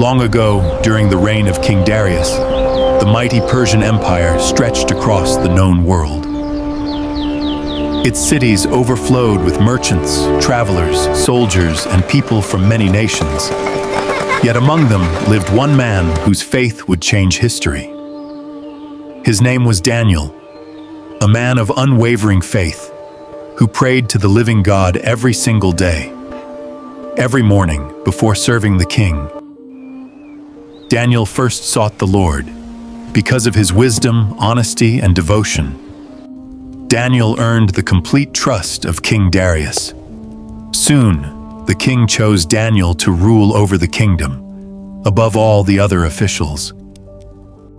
Long ago, during the reign of King Darius, the mighty Persian Empire stretched across the known world. Its cities overflowed with merchants, travelers, soldiers, and people from many nations. Yet among them lived one man whose faith would change history. His name was Daniel, a man of unwavering faith, who prayed to the living God every single day. Every morning, before serving the king, Daniel first sought the Lord. Because of his wisdom, honesty, and devotion, Daniel earned the complete trust of King Darius. Soon, the king chose Daniel to rule over the kingdom, above all the other officials.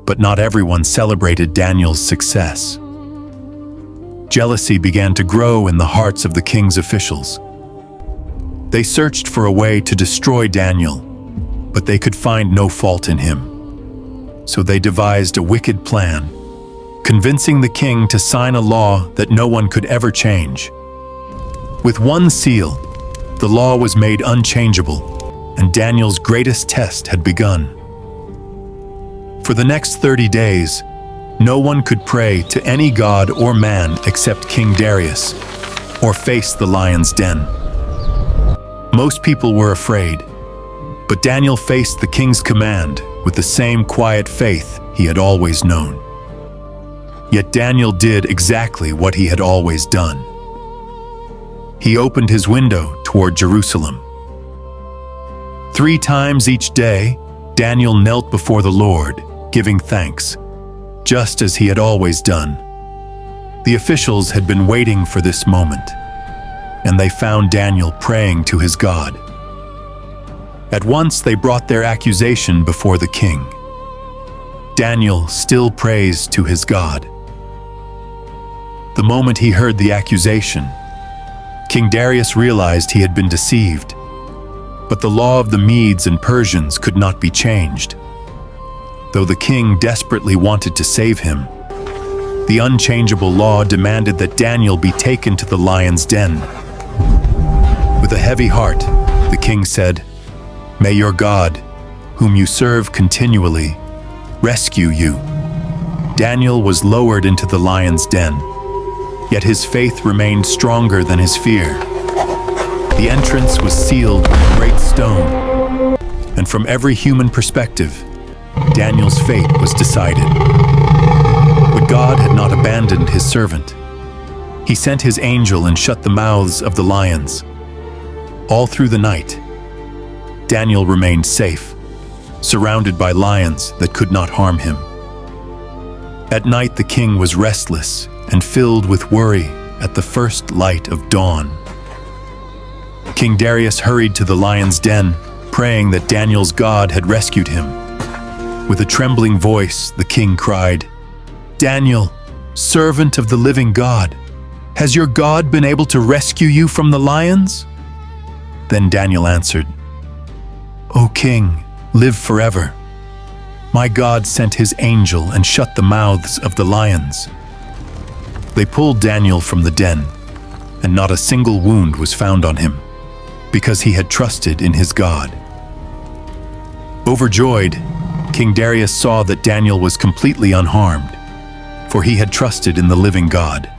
But not everyone celebrated Daniel's success. Jealousy began to grow in the hearts of the king's officials. They searched for a way to destroy Daniel, but they could find no fault in him. So they devised a wicked plan, convincing the king to sign a law that no one could ever change. With one seal, the law was made unchangeable, and Daniel's greatest test had begun. For the next 30 days, no one could pray to any god or man except King Darius, or face the lion's den. Most people were afraid, but Daniel faced the king's command with the same quiet faith he had always known. Yet Daniel did exactly what he had always done. He opened his window toward Jerusalem. 3 times each day, Daniel knelt before the Lord, giving thanks, just as he had always done. The officials had been waiting for this moment, and they found Daniel praying to his God. At once they brought their accusation before the king. Daniel still prays to his God. The moment he heard the accusation, King Darius realized he had been deceived. But the law of the Medes and Persians could not be changed. Though the king desperately wanted to save him, the unchangeable law demanded that Daniel be taken to the lion's den. With a heavy heart, the king said, "May your God, whom you serve continually, rescue you." Daniel was lowered into the lion's den, yet his faith remained stronger than his fear. The entrance was sealed with a great stone, and from every human perspective, Daniel's fate was decided. But God had not abandoned his servant. He sent his angel and shut the mouths of the lions. All through the night, Daniel remained safe, surrounded by lions that could not harm him. At night the king was restless and filled with worry at the first light of dawn. King Darius hurried to the lion's den, praying that Daniel's God had rescued him. With a trembling voice, the king cried, "Daniel, servant of the living God, has your God been able to rescue you from the lions?" Then Daniel answered, "O king, live forever. My God sent his angel and shut the mouths of the lions." They pulled Daniel from the den, and not a single wound was found on him, because he had trusted in his God. Overjoyed, King Darius saw that Daniel was completely unharmed, for he had trusted in the living God.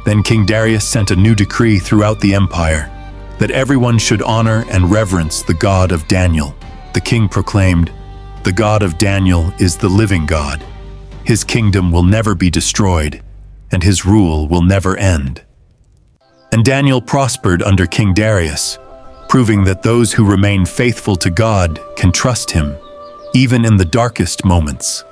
Then King Darius sent a new decree throughout the empire, that everyone should honor and reverence the God of Daniel. The king proclaimed, "The God of Daniel is the living God. His kingdom will never be destroyed, and his rule will never end." And Daniel prospered under King Darius, proving that those who remain faithful to God can trust him, even in the darkest moments.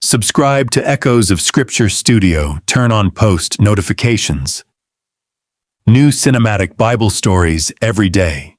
Subscribe to Echoes of Scripture Studio, turn on post notifications. New cinematic Bible stories every day.